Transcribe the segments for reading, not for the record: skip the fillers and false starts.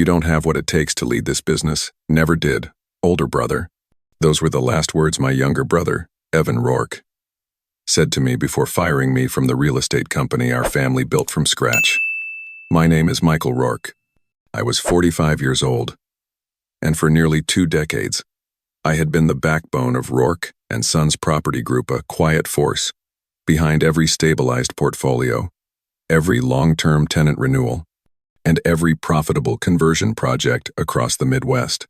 You don't have what it takes to lead this business. Never did, older brother. Those were the last words my younger brother, Evan Rourke, said to me before firing me from the real estate company our family built from scratch. My name is Michael Rourke. I was 45 years old, and for nearly 2 decades, I had been the backbone of Rourke and Sons Property Group, a quiet force behind every stabilized portfolio, every long-term tenant renewal, and every profitable conversion project across the Midwest.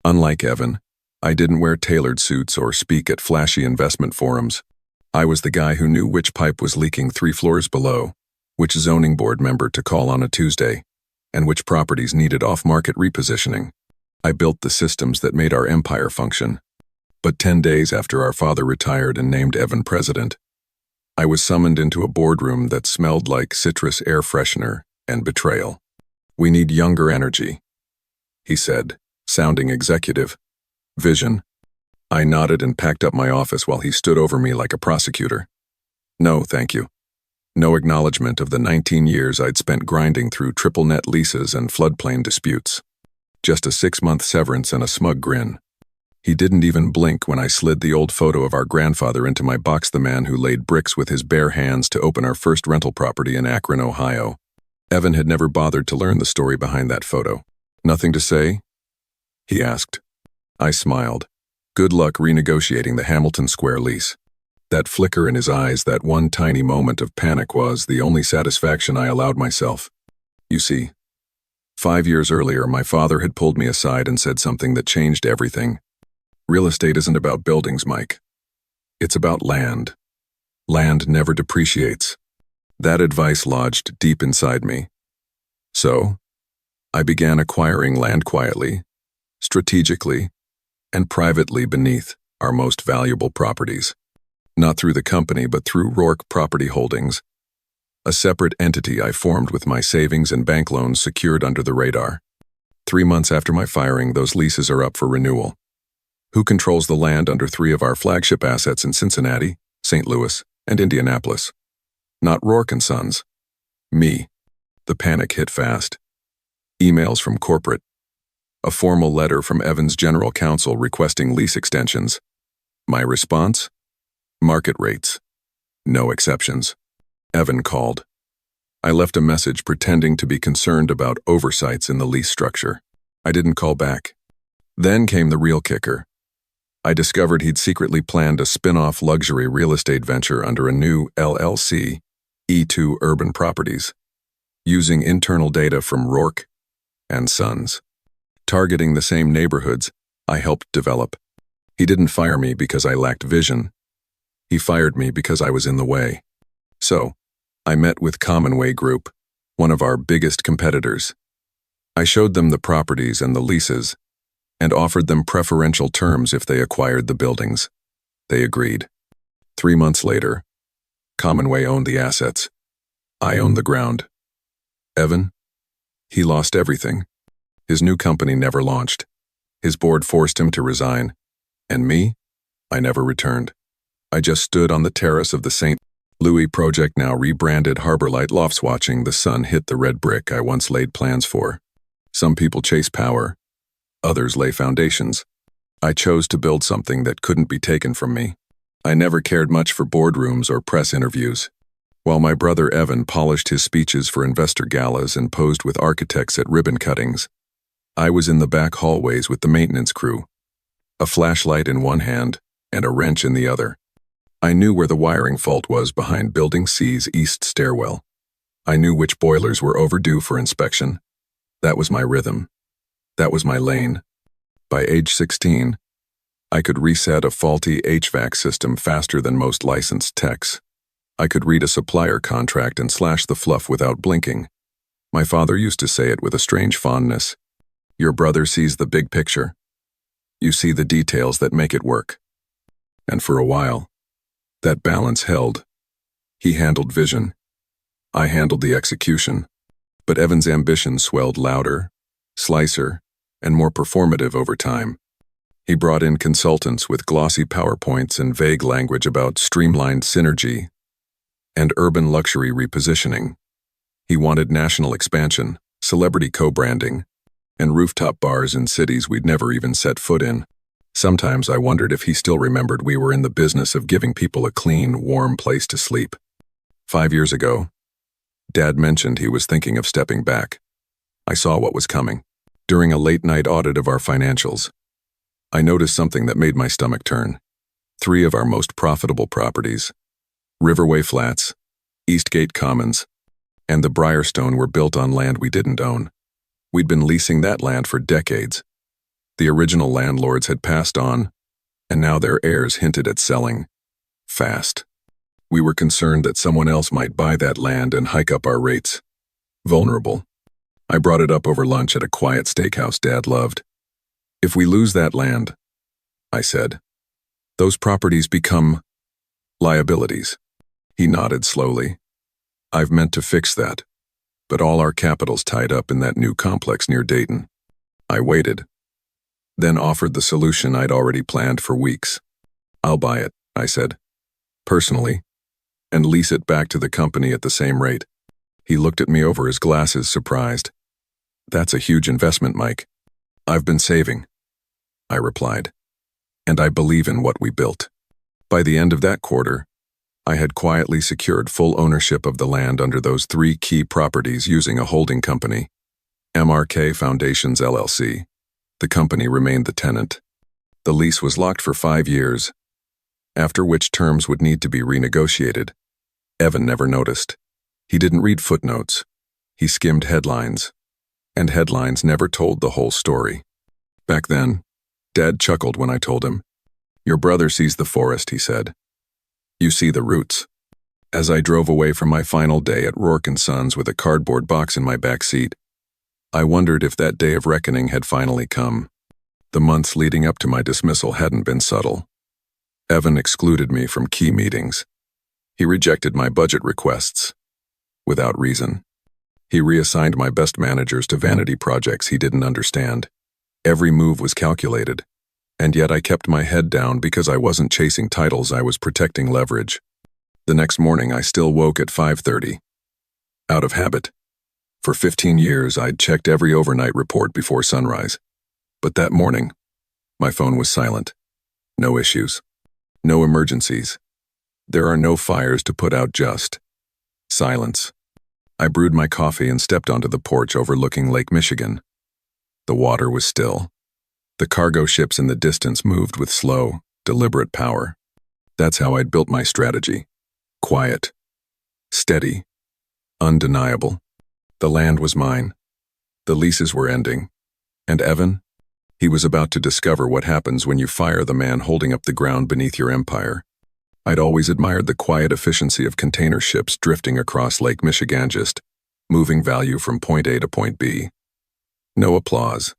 Unlike Evan, I didn't wear tailored suits or speak at flashy investment forums. I was the guy who knew which pipe was leaking 3 floors below, which zoning board member to call on a Tuesday, and which properties needed off-market repositioning. I built the systems that made our empire function. But 10 days after our father retired and named Evan president, I was summoned into a boardroom that smelled like citrus air freshener and betrayal. "We need younger energy," he said, sounding executive. "Vision." I nodded and packed up my office while he stood over me like a prosecutor. "No, thank you." No acknowledgement of the 19 years I'd spent grinding through triple net leases and floodplain disputes. Just a 6-month severance and a smug grin. He didn't even blink when I slid the old photo of our grandfather into my box, the man who laid bricks with his bare hands to open our first rental property in Akron, Ohio. Evan had never bothered to learn the story behind that photo. "Nothing to say?" he asked. I smiled. Good luck renegotiating the Hamilton Square lease. That flicker in his eyes, that one tiny moment of panic, was the only satisfaction I allowed myself. You see, 5 years earlier, my father had pulled me aside and said something that changed everything. Real estate isn't about buildings, Mike. It's about land. Land never depreciates. That advice lodged deep inside me. So, I began acquiring land quietly, strategically, and privately beneath our most valuable properties. Not through the company, but through Rourke Property Holdings, a separate entity I formed with my savings and bank loans secured under the radar. 3 months after my firing, those leases are up for renewal. Who controls the land under 3 of our flagship assets in Cincinnati, St. Louis, and Indianapolis? Not Rourke and Sons. Me. The panic hit fast. Emails from corporate. A formal letter from Evan's general counsel requesting lease extensions. My response? Market rates. No exceptions. Evan called. I left a message pretending to be concerned about oversights in the lease structure. I didn't call back. Then came the real kicker. I discovered he'd secretly planned a spin-off luxury real estate venture under a new LLC, E2 Urban Properties, using internal data from Rourke and Sons, targeting the same neighborhoods I helped develop. He didn't fire me because I lacked vision. He fired me because I was in the way. So, I met with Commonwealth Group, one of our biggest competitors. I showed them the properties and the leases, and offered them preferential terms if they acquired the buildings. They agreed. 3 months later, Commonwealth owned the assets. I owned the ground. Evan? He lost everything. His new company never launched. His board forced him to resign. And me? I never returned. I just stood on the terrace of the St. Louis project, now rebranded Harborlight Lofts, watching the sun hit the red brick I once laid plans for. Some people chase power. Others lay foundations. I chose to build something that couldn't be taken from me. I never cared much for boardrooms or press interviews. While my brother Evan polished his speeches for investor galas and posed with architects at ribbon cuttings, I was in the back hallways with the maintenance crew, a flashlight in one hand and a wrench in the other. I knew where the wiring fault was behind Building C's east stairwell. I knew which boilers were overdue for inspection. That was my rhythm. That was my lane. By age 16, I could reset a faulty HVAC system faster than most licensed techs. I could read a supplier contract and slash the fluff without blinking. My father used to say it with a strange fondness. Your brother sees the big picture. You see the details that make it work. And for a while, that balance held. He handled vision. I handled the execution. But Evan's ambition swelled louder, slicer, and more performative over time. He brought in consultants with glossy PowerPoints and vague language about streamlined synergy and urban luxury repositioning. He wanted national expansion, celebrity co-branding, and rooftop bars in cities we'd never even set foot in. Sometimes I wondered if he still remembered we were in the business of giving people a clean, warm place to sleep. 5 years ago, Dad mentioned he was thinking of stepping back. I saw what was coming. During a late-night audit of our financials, I noticed something that made my stomach turn. 3 of our most profitable properties, Riverway Flats, Eastgate Commons, and the Briarstone, were built on land we didn't own. We'd been leasing that land for decades. The original landlords had passed on, and now their heirs hinted at selling. Fast. We were concerned that someone else might buy that land and hike up our rates. Vulnerable. I brought it up over lunch at a quiet steakhouse Dad loved. If we lose that land, I said, those properties become liabilities. He nodded slowly. I've meant to fix that, but all our capital's tied up in that new complex near Dayton. I waited, then offered the solution I'd already planned for weeks. I'll buy it, I said, personally, and lease it back to the company at the same rate. He looked at me over his glasses, surprised. That's a huge investment, Mike. I've been saving, I replied, and I believe in what we built. By the end of that quarter, I had quietly secured full ownership of the land under those 3 key properties using a holding company, MRK Foundations LLC. The company remained the tenant. The lease was locked for 5 years, after which terms would need to be renegotiated. Evan never noticed. He didn't read footnotes. He skimmed headlines, and headlines never told the whole story. Back then, Dad chuckled when I told him, "Your brother sees the forest," he said. "You see the roots." As I drove away from my final day at Rourke & Sons with a cardboard box in my back seat, I wondered if that day of reckoning had finally come. The months leading up to my dismissal hadn't been subtle. Evan excluded me from key meetings. He rejected my budget requests, without reason. He reassigned my best managers to vanity projects he didn't understand. Every move was calculated, and yet I kept my head down because I wasn't chasing titles, I was protecting leverage. The next morning I still woke at 5:30. Out of habit. For 15 years I'd checked every overnight report before sunrise. But that morning, my phone was silent. No issues. No emergencies. There are no fires to put out, just silence. I brewed my coffee and stepped onto the porch overlooking Lake Michigan. The water was still. The cargo ships in the distance moved with slow, deliberate power. That's how I'd built my strategy. Quiet. Steady. Undeniable. The land was mine. The leases were ending. And Evan? He was about to discover what happens when you fire the man holding up the ground beneath your empire. I'd always admired the quiet efficiency of container ships drifting across Lake Michigan, just moving value from point A to point B. No applause.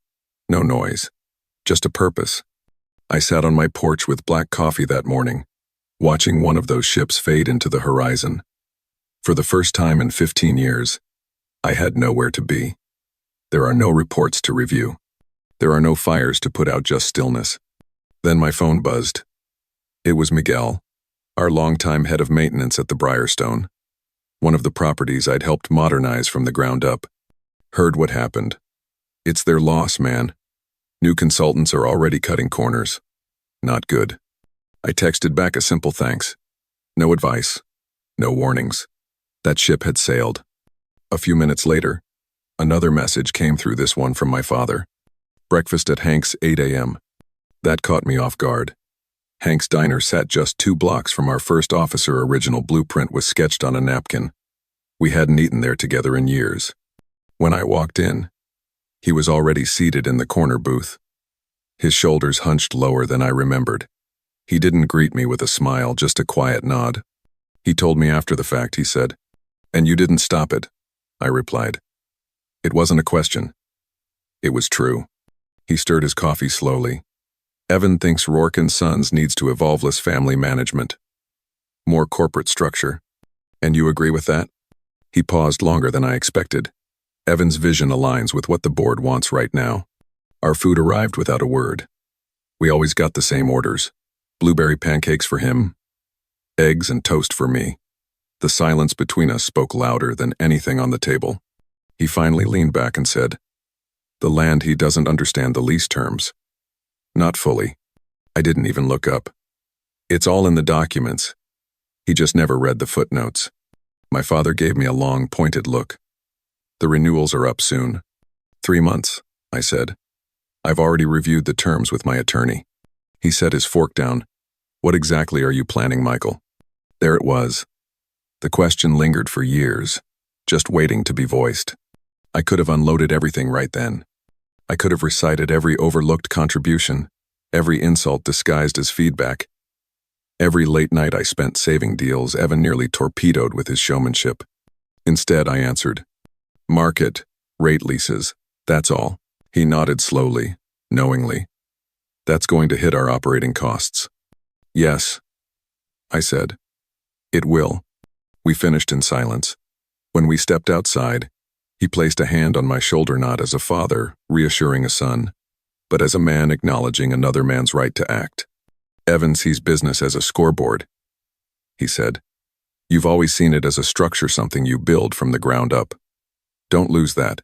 No noise. Just a purpose. I sat on my porch with black coffee that morning, watching one of those ships fade into the horizon. For the first time in 15 years, I had nowhere to be. There are no reports to review. There are no fires to put out, just stillness. Then my phone buzzed. It was Miguel, our longtime head of maintenance at the Briarstone, one of the properties I'd helped modernize from the ground up. Heard what happened. It's their loss, man. New consultants are already cutting corners. Not good. I texted back a simple thanks. No advice. No warnings. That ship had sailed. A few minutes later, another message came through, this one from my father. Breakfast at Hank's, 8 a.m. That caught me off guard. Hank's Diner sat just 2 blocks from our first officer. Original blueprint was sketched on a napkin. We hadn't eaten there together in years. When I walked in, he was already seated in the corner booth. His shoulders hunched lower than I remembered. He didn't greet me with a smile, just a quiet nod. He told me after the fact, he said, "And you didn't stop it," I replied. It wasn't a question. It was true. He stirred his coffee slowly. Evan thinks Rourke & Sons needs to evolve less family management. More corporate structure. And you agree with that? He paused longer than I expected. Evan's vision aligns with what the board wants right now. Our food arrived without a word. We always got the same orders. Blueberry pancakes for him, eggs and toast for me. The silence between us spoke louder than anything on the table. He finally leaned back and said, The land, he doesn't understand the lease terms. Not fully. I didn't even look up. It's all in the documents. He just never read the footnotes. My father gave me a long, pointed look. The renewals are up soon. 3 months, I said. I've already reviewed the terms with my attorney. He set his fork down. What exactly are you planning, Michael? There it was. The question lingered for years, just waiting to be voiced. I could have unloaded everything right then. I could have recited every overlooked contribution, every insult disguised as feedback. Every late night I spent saving deals Evan nearly torpedoed with his showmanship. Instead, I answered, market, rate leases, that's all. He nodded slowly, knowingly. That's going to hit our operating costs. Yes, I said. It will. We finished in silence. When we stepped outside, he placed a hand on my shoulder, not as a father reassuring a son, but as a man acknowledging another man's right to act. Evan sees business as a scoreboard, he said. You've always seen it as a structure, something you build from the ground up. Don't lose that.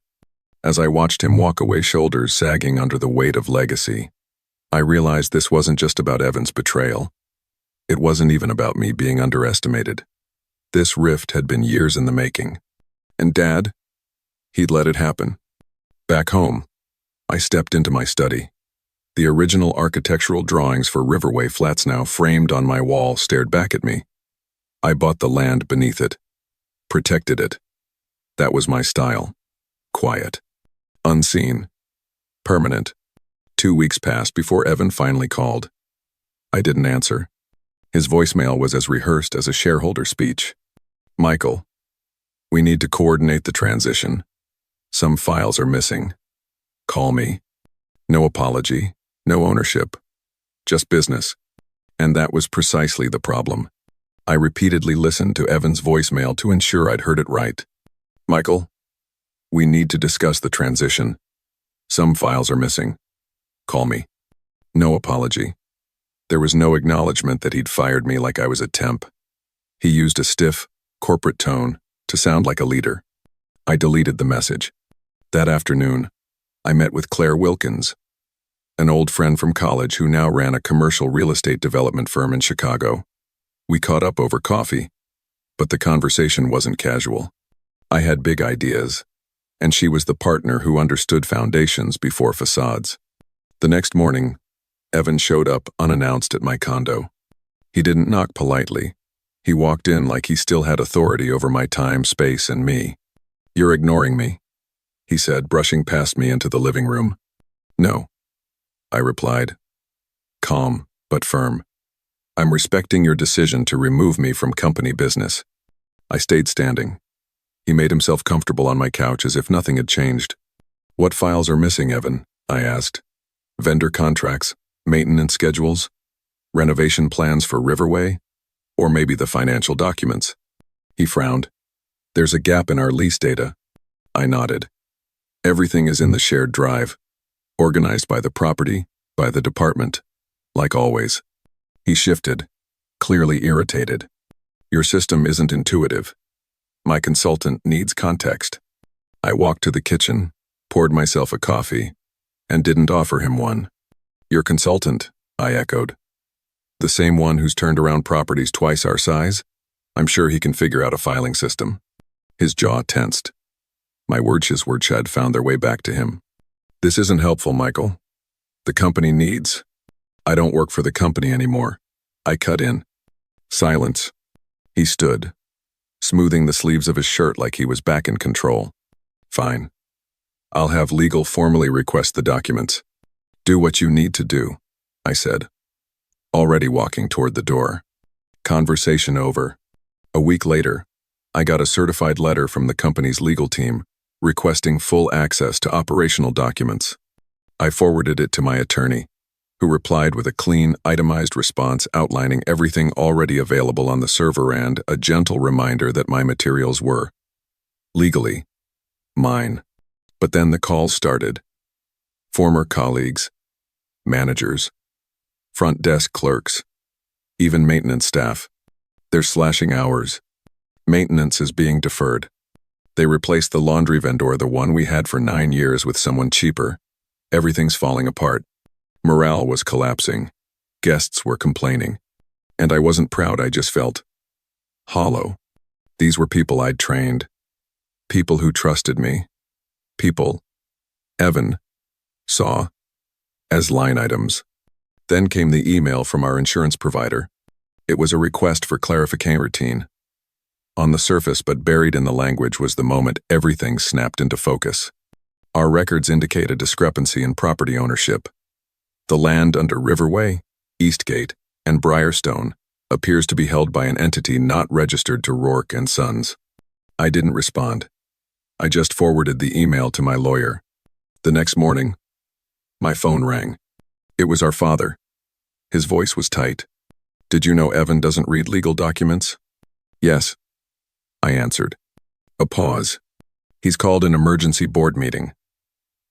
As I watched him walk away, shoulders sagging under the weight of legacy, I realized this wasn't just about Evan's betrayal. It wasn't even about me being underestimated. This rift had been years in the making. And Dad? He'd let it happen. Back home, I stepped into my study. The original architectural drawings for Riverway Flats, now framed on my wall, stared back at me. I bought the land beneath it, protected it. That was my style. Quiet, unseen, permanent. 2 weeks passed before Evan finally called. I didn't answer. His voicemail was as rehearsed as a shareholder speech. Michael, we need to coordinate the transition. Some files are missing. Call me. No apology, no ownership, just business. And that was precisely the problem. I repeatedly listened to Evan's voicemail to ensure I'd heard it right. Michael, we need to discuss the transition. Some files are missing. Call me. No apology. There was no acknowledgement that he'd fired me like I was a temp. He used a stiff, corporate tone to sound like a leader. I deleted the message. That afternoon, I met with Claire Wilkins, an old friend from college who now ran a commercial real estate development firm in Chicago. We caught up over coffee, but the conversation wasn't casual. I had big ideas, and she was the partner who understood foundations before facades. The next morning, Evan showed up unannounced at my condo. He didn't knock politely. He walked in like he still had authority over my time, space, and me. You're ignoring me, he said, brushing past me into the living room. No, I replied, calm but firm. I'm respecting your decision to remove me from company business. I stayed standing. He made himself comfortable on my couch as if nothing had changed. What files are missing, Evan? I asked. Vendor contracts, maintenance schedules, renovation plans for Riverway, or maybe the financial documents? He frowned. There's a gap in our lease data. I nodded. Everything is in the shared drive, organized by the property, by the department, like always. He shifted, clearly irritated. Your system isn't intuitive. My consultant needs context. I walked to the kitchen, poured myself a coffee, and didn't offer him one. Your consultant, I echoed. The same one who's turned around properties twice our size? I'm sure he can figure out a filing system. His jaw tensed. My words had found their way back to him. This isn't helpful, Michael. The company needs. I don't work for the company anymore. I cut in. Silence. He stood, smoothing the sleeves of his shirt like he was back in control. Fine. I'll have legal formally request the documents. Do what you need to do, I said, already walking toward the door. Conversation over. A week later, I got a certified letter from the company's legal team requesting full access to operational documents. I forwarded it to my attorney, who replied with a clean, itemized response outlining everything already available on the server and a gentle reminder that my materials were, legally, mine. But then the calls started. Former colleagues, managers, front desk clerks, even maintenance staff. They're slashing hours. Maintenance is being deferred. They replaced the laundry vendor, the one we had for 9 years, with someone cheaper. Everything's falling apart. Morale was collapsing. Guests were complaining. And I wasn't proud, I just felt hollow. These were people I'd trained. People who trusted me. People Evan saw as line items. Then came the email from our insurance provider. It was a request for clarification. On the surface, but buried in the language, was the moment everything snapped into focus. Our records indicate a discrepancy in property ownership. The land under Riverway, Eastgate, and Briarstone appears to be held by an entity not registered to Rourke and Sons. I didn't respond. I just forwarded the email to my lawyer. The next morning, my phone rang. It was our father. His voice was tight. "Did you know Evan doesn't read legal documents?" "Yes," I answered. A pause. "He's called an emergency board meeting.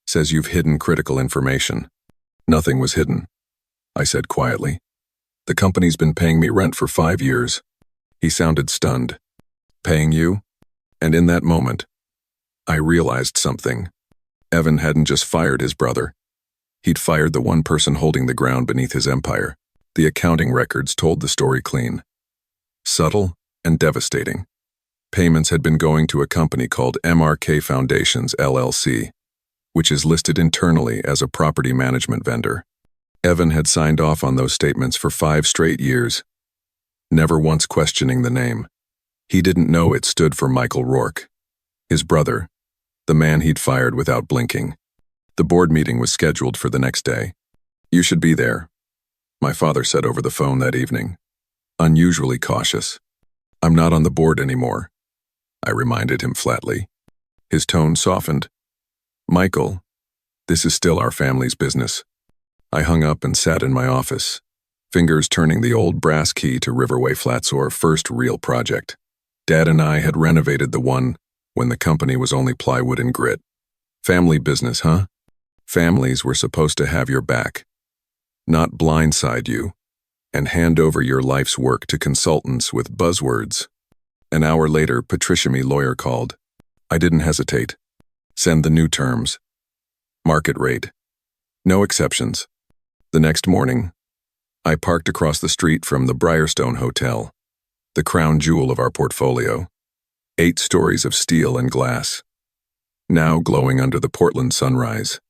Says you've hidden critical information." "Nothing was hidden," I said quietly. "The company's been paying me rent for 5 years." He sounded stunned. "Paying you?" And in that moment, I realized something. Evan hadn't just fired his brother. He'd fired the one person holding the ground beneath his empire. The accounting records told the story clean. Subtle and devastating. Payments had been going to a company called MRK Foundations, LLC, which is listed internally as a property management vendor. Evan had signed off on those statements for 5 straight years, never once questioning the name. He didn't know it stood for Michael Rourke, his brother, the man he'd fired without blinking. The board meeting was scheduled for the next day. "You should be there," my father said over the phone that evening, unusually cautious. "I'm not on the board anymore," I reminded him flatly. His tone softened. "Michael, this is still our family's business." I hung up and sat in my office, fingers turning the old brass key to Riverway Flats, our first real project. Dad and I had renovated the one when the company was only plywood and grit. Family business, huh? Families were supposed to have your back, not blindside you, and hand over your life's work to consultants with buzzwords. An hour later, Patricia, my lawyer, called. I didn't hesitate. "Send the new terms. Market rate. No exceptions." The next morning, I parked across the street from the Briarstone Hotel, the crown jewel of our portfolio. 8 stories of steel and glass, now glowing under the Portland sunrise.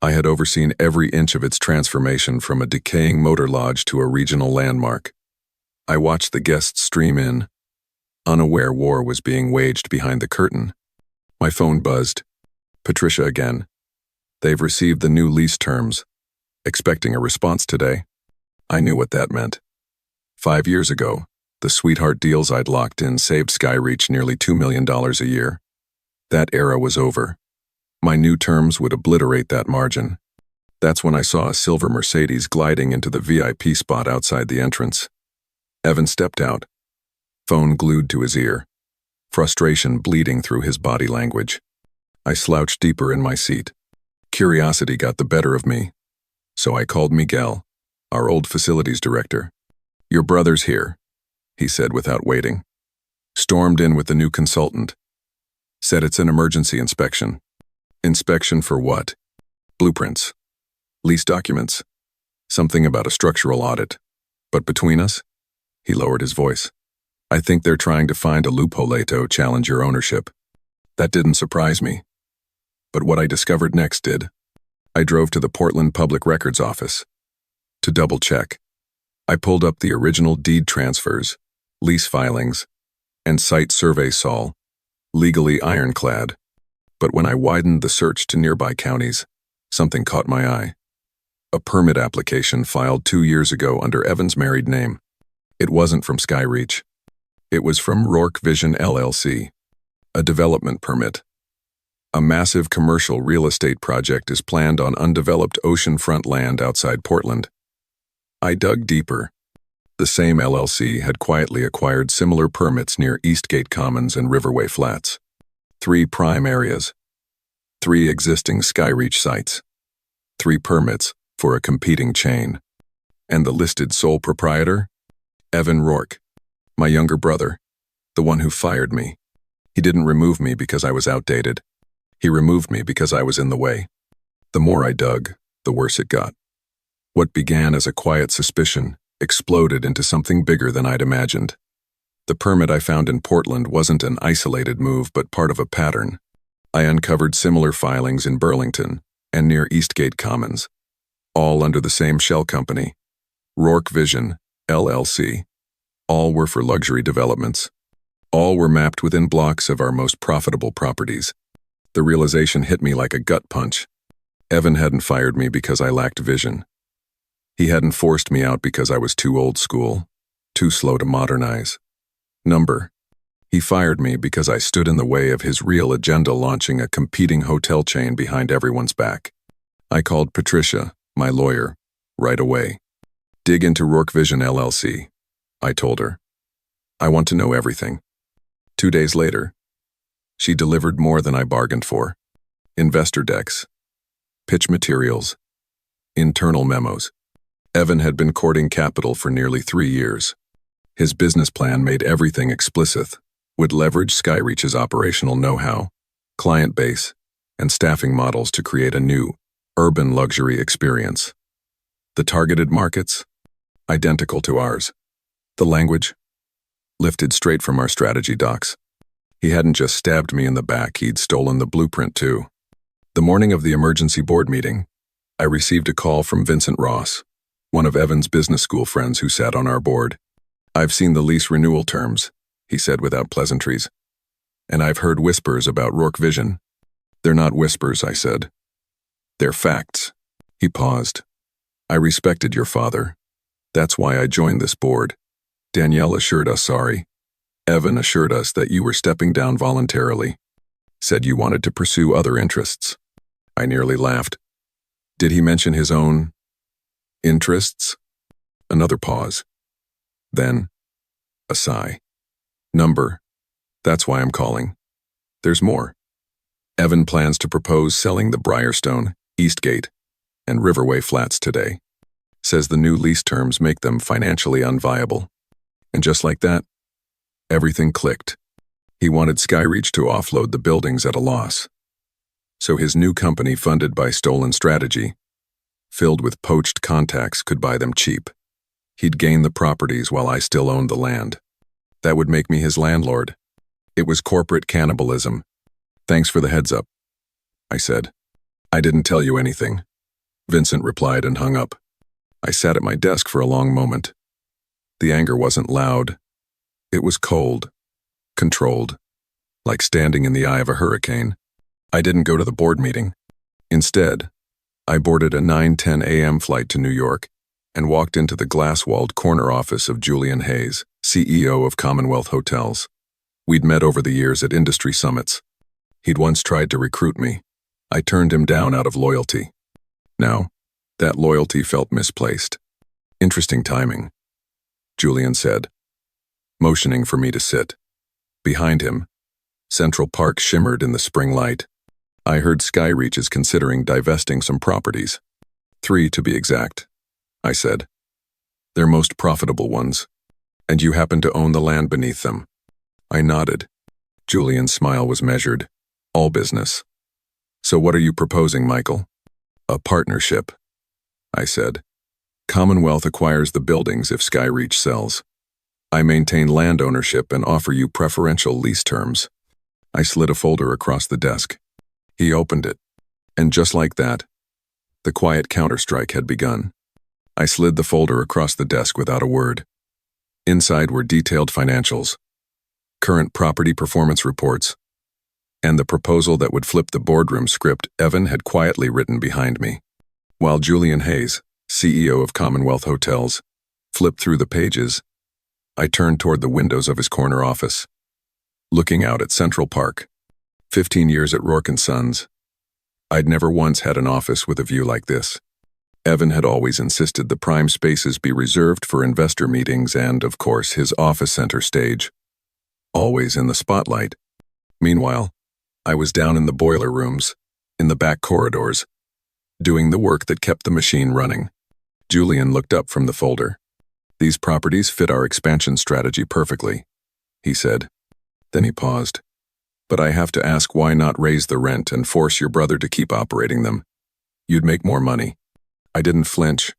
I had overseen every inch of its transformation from a decaying motor lodge to a regional landmark. I watched the guests stream in, unaware war was being waged behind the curtain. My phone buzzed. Patricia again. "They've received the new lease terms. Expecting a response today." I knew what that meant. 5 years ago, the sweetheart deals I'd locked in saved Skyreach nearly $2 million a year. That era was over. My new terms would obliterate that margin. That's when I saw a silver Mercedes gliding into the VIP spot outside the entrance. Evan stepped out, phone glued to his ear, frustration bleeding through his body language. I slouched deeper in my seat. Curiosity got the better of me, so I called Miguel, our old facilities director. "Your brother's here," he said without waiting. Stormed in with the new consultant. Said it's an emergency inspection. Inspection for what? Blueprints. Lease documents. Something about a structural audit. But between us, he lowered his voice, I think they're trying to find a loophole to challenge your ownership. That didn't surprise me. But what I discovered next did. I drove to the Portland Public Records Office to double check. I pulled up the original deed transfers, lease filings, and site survey sol, legally ironclad. But when I widened the search to nearby counties, something caught my eye. A permit application filed 2 years ago under Evan's married name. It wasn't from Skyreach. It was from Rourke Vision LLC. A development permit. A massive commercial real estate project is planned on undeveloped oceanfront land outside Portland. I dug deeper. The same LLC had quietly acquired similar permits near Eastgate Commons and Riverway Flats. 3 prime areas. 3 existing Skyreach sites. 3 permits for a competing chain. And the listed sole proprietor? Evan Rourke, my younger brother, the one who fired me. He didn't remove me because I was outdated. He removed me because I was in the way. The more I dug, the worse it got. What began as a quiet suspicion exploded into something bigger than I'd imagined. The permit I found in Portland wasn't an isolated move but part of a pattern. I uncovered similar filings in Burlington and near Eastgate Commons, all under the same shell company, Rourke Vision, LLC. All were for luxury developments. All were mapped within blocks of our most profitable properties. The realization hit me like a gut punch. Evan hadn't fired me because I lacked vision. He hadn't forced me out because I was too old school, too slow to modernize. He fired me because I stood in the way of his real agenda, launching a competing hotel chain behind everyone's back. I called Patricia, my lawyer, right away. Dig into Rourke Vision LLC, I told her. I want to know everything. 2 days later, she delivered more than I bargained for. Investor decks, pitch materials, internal memos. Evan had been courting capital for nearly 3 years. His business plan made everything explicit, would leverage Skyreach's operational know-how, client base, and staffing models to create a new, urban luxury experience. The targeted markets? Identical to ours. The language? Lifted straight from our strategy docs. He hadn't just stabbed me in the back, he'd stolen the blueprint too. The morning of the emergency board meeting, I received a call from Vincent Ross, one of Evan's business school friends who sat on our board. "I've seen the lease renewal terms," he said without pleasantries. "And I've heard whispers about Rourke Vision." "They're not whispers," I said. "They're facts." He paused. "I respected your father. That's why I joined this board. Danielle assured us sorry. Evan assured us that you were stepping down voluntarily. Said you wanted to pursue other interests." I nearly laughed. "Did he mention his own interests?" Another pause. Then, a sigh. "That's why I'm calling. There's more. Evan plans to propose selling the Briarstone, Eastgate, and Riverway flats today. Says the new lease terms make them financially unviable." And just like that, everything clicked. He wanted Skyreach to offload the buildings at a loss. So his new company, funded by stolen strategy, filled with poached contacts, could buy them cheap. He'd gain the properties while I still owned the land. That would make me his landlord. It was corporate cannibalism. "Thanks for the heads up," I said. "I didn't tell you anything," Vincent replied and hung up. I sat at my desk for a long moment. The anger wasn't loud. It was cold, controlled, like standing in the eye of a hurricane. I didn't go to the board meeting. Instead, I boarded a 9:10 a.m. flight to New York and walked into the glass-walled corner office of Julian Hayes, CEO of Commonwealth Hotels. We'd met over the years at industry summits. He'd once tried to recruit me. I turned him down out of loyalty. Now, that loyalty felt misplaced. "Interesting timing," Julian said, motioning for me to sit. Behind him, Central Park shimmered in the spring light. "I heard Skyreach is considering divesting some properties. 3 to be exact," I said. "Their most profitable ones. And you happen to own the land beneath them." I nodded. Julian's smile was measured. "All business." "So what are you proposing, Michael?" "A partnership," I said. "Commonwealth acquires the buildings if Skyreach sells. I maintain land ownership and offer you preferential lease terms." I slid a folder across the desk. He opened it, and just like that, the quiet counterstrike had begun. I slid the folder across the desk without a word. Inside were detailed financials, current property performance reports, and the proposal that would flip the boardroom script Evan had quietly written behind me. While Julian Hayes, CEO of Commonwealth Hotels, flipped through the pages, I turned toward the windows of his corner office, looking out at Central Park. 15 years at Rourke & Sons. I'd never once had an office with a view like this. Evan had always insisted the prime spaces be reserved for investor meetings and, of course, his office center stage, always in the spotlight. Meanwhile, I was down in the boiler rooms, in the back corridors, doing the work that kept the machine running. Julian looked up from the folder. "These properties fit our expansion strategy perfectly," he said. Then he paused. But I have to ask, why not raise the rent and force your brother to keep operating them? You'd make more money. I didn't flinch.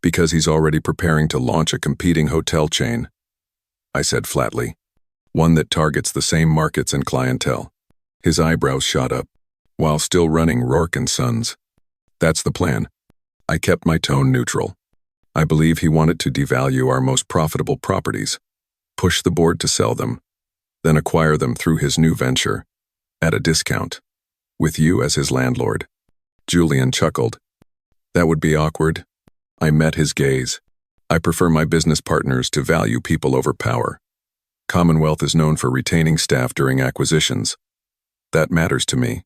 Because he's already preparing to launch a competing hotel chain, I said flatly. One that targets the same markets and clientele. His eyebrows shot up, while still running Rourke and Sons. That's the plan. I kept my tone neutral. I believe he wanted to devalue our most profitable properties, push the board to sell them, then acquire them through his new venture, at a discount, with you as his landlord. Julian chuckled. That would be awkward. I met his gaze. I prefer my business partners to value people over power. Commonwealth is known for retaining staff during acquisitions. That matters to me.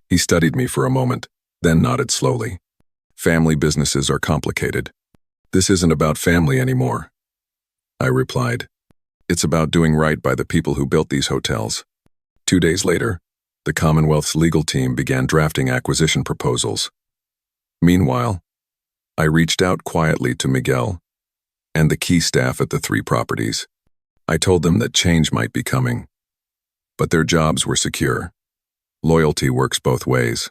He studied me for a moment, then nodded slowly. Family businesses are complicated. This isn't about family anymore, I replied. It's about doing right by the people who built these hotels. 2 days later, the Commonwealth's legal team began drafting acquisition proposals. Meanwhile, I reached out quietly to Miguel and the key staff at the 3 properties. I told them that change might be coming, but their jobs were secure. Loyalty works both ways.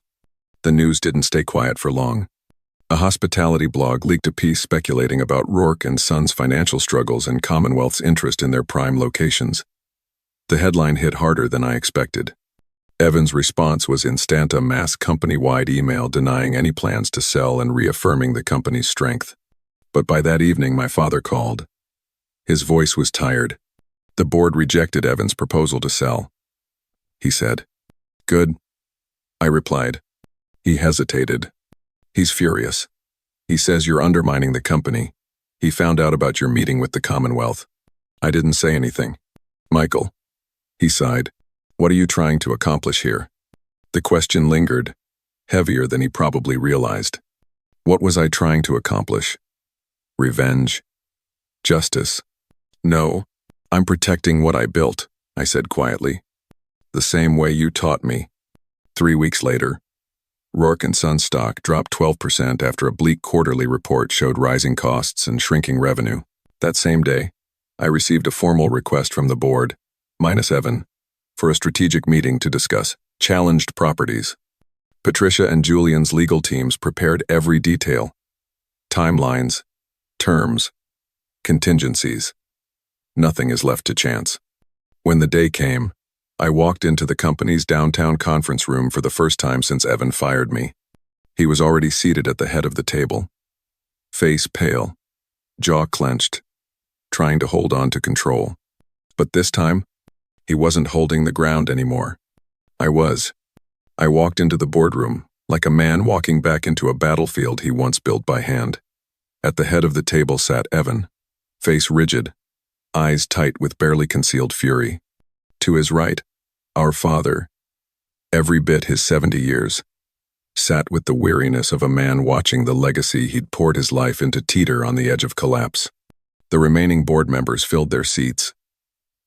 The news didn't stay quiet for long. A hospitality blog leaked a piece speculating about Rourke and Sons' financial struggles and Commonwealth's interest in their prime locations. The headline hit harder than I expected. Evan's response was instant, a mass company-wide email denying any plans to sell and reaffirming the company's strength. But by that evening, my father called. His voice was tired. The board rejected Evan's proposal to sell. He said. Good, I replied. He hesitated. He's furious. He says you're undermining the company. He found out about your meeting with the Commonwealth. I didn't say anything. Michael, he sighed. What are you trying to accomplish here? The question lingered, heavier than he probably realized. What was I trying to accomplish? Revenge? Justice? No, I'm protecting what I built, I said quietly. The same way you taught me. 3 weeks later, Rourke and Sons stock dropped 12% after a bleak quarterly report showed rising costs and shrinking revenue. That same day, I received a formal request from the board, minus Evan, for a strategic meeting to discuss challenged properties. Patricia and Julian's legal teams prepared every detail. Timelines, terms, contingencies. Nothing is left to chance. When the day came, I walked into the company's downtown conference room for the first time since Evan fired me. He was already seated at the head of the table, face pale, jaw clenched, trying to hold on to control. But this time, he wasn't holding the ground anymore. I was. I walked into the boardroom, like a man walking back into a battlefield he once built by hand. At the head of the table sat Evan, face rigid, eyes tight with barely concealed fury. To his right, our father, every bit his 70 years, sat with the weariness of a man watching the legacy he'd poured his life into teeter on the edge of collapse. The remaining board members filled their seats,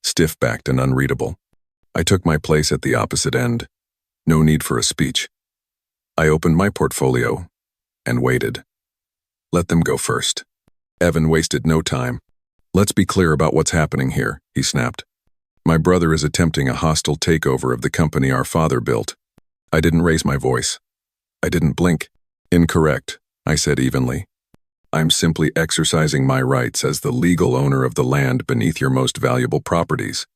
stiff-backed and unreadable. I took my place at the opposite end. No need for a speech. I opened my portfolio and waited. Let them go first. Evan wasted no time. Let's be clear about what's happening here, he snapped. My brother is attempting a hostile takeover of the company our father built. I didn't raise my voice. I didn't blink. Incorrect, I said evenly. I'm simply exercising my rights as the legal owner of the land beneath your most valuable properties.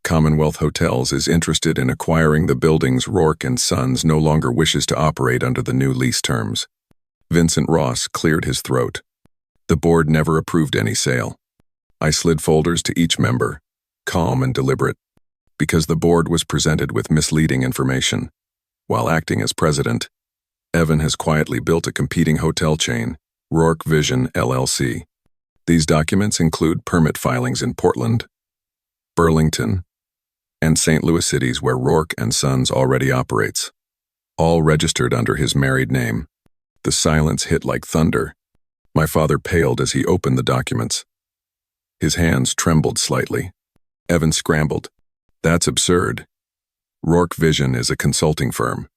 Commonwealth Hotels is interested in acquiring the buildings Rourke and Sons no longer wishes to operate under the new lease terms. Vincent Ross cleared his throat. The board never approved any sale. I slid folders to each member, calm and deliberate, because the board was presented with misleading information. While acting as president, Evan has quietly built a competing hotel chain, Rourke Vision LLC. These documents include permit filings in Portland, Burlington, and St. Louis cities where Rourke and Sons already operates, all registered under his married name. The silence hit like thunder. My father paled as he opened the documents. His hands trembled slightly. Evan scrambled. That's absurd. Rourke Vision is a consulting firm,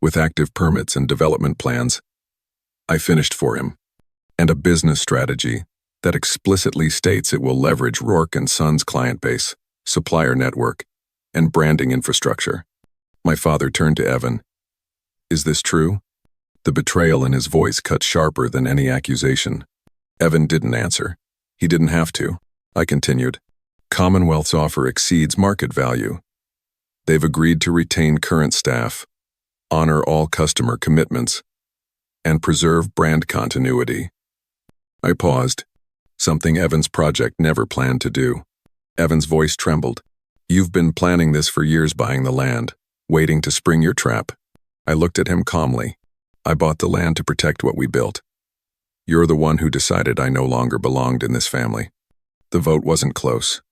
with active permits and development plans. I finished for him. And a business strategy that explicitly states it will leverage Rourke and Sons' client base, supplier network, and branding infrastructure. My father turned to Evan. Is this true? The betrayal in his voice cut sharper than any accusation. Evan didn't answer. He didn't have to. I continued. Commonwealth's offer exceeds market value. They've agreed to retain current staff, honor all customer commitments, and preserve brand continuity. I paused, something Evan's project never planned to do. Evan's voice trembled. You've been planning this for years, buying the land, waiting to spring your trap. I looked at him calmly. I bought the land to protect what we built. You're the one who decided I no longer belonged in this family. The vote wasn't close.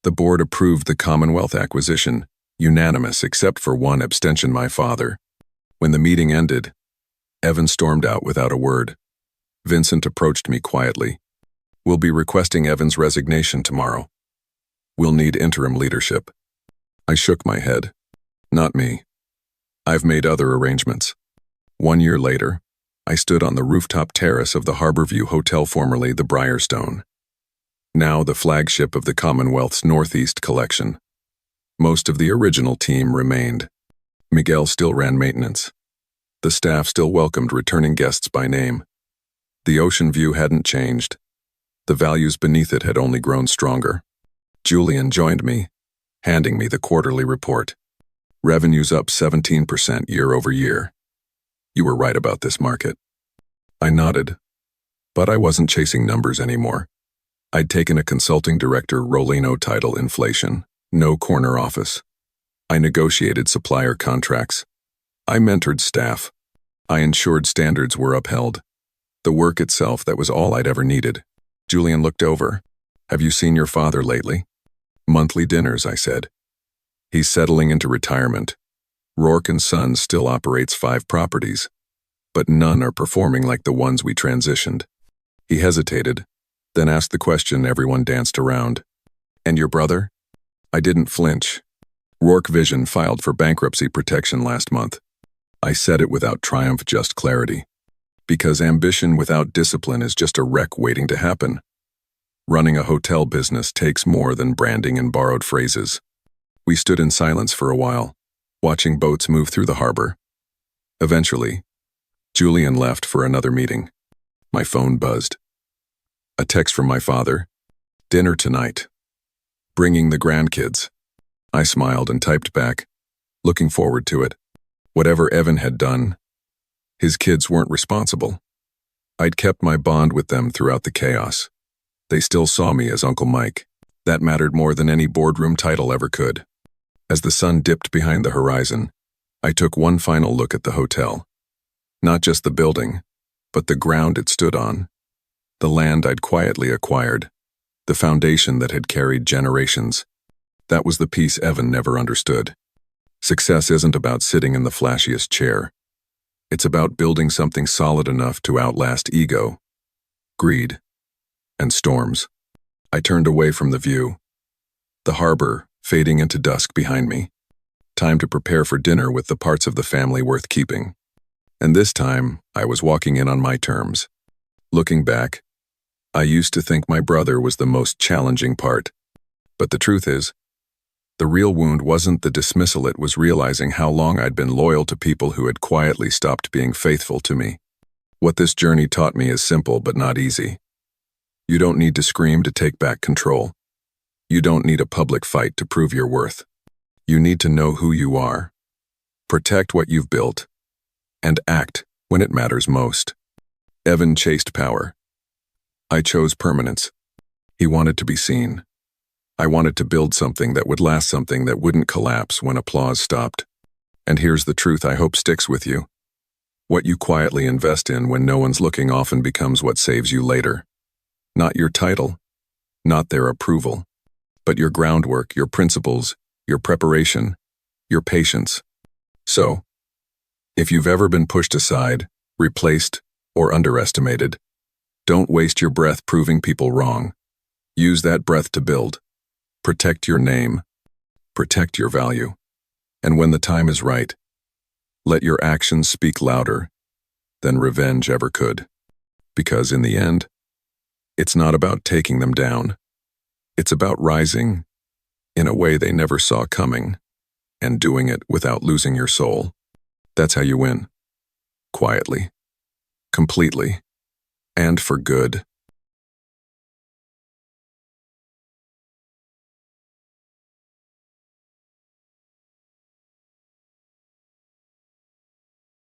The board approved the Commonwealth acquisition, unanimous except for one abstention, my father. When the meeting ended, Evan stormed out without a word. Vincent approached me quietly. We'll be requesting Evan's resignation tomorrow. We'll need interim leadership. I shook my head. Not me. I've made other arrangements. 1 year later, I stood on the rooftop terrace of the Harborview Hotel, formerly the Briarstone, now the flagship of the Commonwealth's Northeast collection. Most of the original team remained. Miguel still ran maintenance. The staff still welcomed returning guests by name. The ocean view hadn't changed. The values beneath it had only grown stronger. Julian joined me, handing me the quarterly report. Revenues up 17% year over year. You were right about this market. I nodded, but I wasn't chasing numbers anymore. I'd taken a consulting director Rolino title, inflation, no corner office. I negotiated supplier contracts. I mentored staff. I ensured standards were upheld. The work itself, that was all I'd ever needed. Julian looked over. Have you seen your father lately? Monthly dinners, I said. He's settling into retirement. Rourke & Sons still operates 5 properties, but none are performing like the ones we transitioned. He hesitated, then asked the question everyone danced around. And your brother? I didn't flinch. Rourke Vision filed for bankruptcy protection last month. I said it without triumph, just clarity. Because ambition without discipline is just a wreck waiting to happen. Running a hotel business takes more than branding and borrowed phrases. We stood in silence for a while, watching boats move through the harbor. Eventually, Julian left for another meeting. My phone buzzed. A text from my father. Dinner tonight. Bringing the grandkids. I smiled and typed back, looking forward to it. Whatever Evan had done, his kids weren't responsible. I'd kept my bond with them throughout the chaos. They still saw me as Uncle Mike. That mattered more than any boardroom title ever could. As the sun dipped behind the horizon, I took one final look at the hotel. Not just the building, but the ground it stood on. The land I'd quietly acquired. The foundation that had carried generations. That was the piece Evan never understood. Success isn't about sitting in the flashiest chair. It's about building something solid enough to outlast ego, greed, and storms. I turned away from the view. The harbor fading into dusk behind me. Time to prepare for dinner with the parts of the family worth keeping. And this time, I was walking in on my terms. Looking back, I used to think my brother was the most challenging part. But the truth is, the real wound wasn't the dismissal, it was realizing how long I'd been loyal to people who had quietly stopped being faithful to me. What this journey taught me is simple but not easy. You don't need to scream to take back control. You don't need a public fight to prove your worth. You need to know who you are, protect what you've built, and act when it matters most. Evan chased power. I chose permanence. He wanted to be seen. I wanted to build something that would last, something that wouldn't collapse when applause stopped. And here's the truth I hope sticks with you. What you quietly invest in when no one's looking often becomes what saves you later. Not your title, not their approval, but your groundwork, your principles, your preparation, your patience. So, if you've ever been pushed aside, replaced, or underestimated, don't waste your breath proving people wrong. Use that breath to build. Protect your name. Protect your value. And when the time is right, let your actions speak louder than revenge ever could. Because in the end, it's not about taking them down. It's about rising in a way they never saw coming, and doing it without losing your soul. That's how you win. Quietly. Completely. And for good.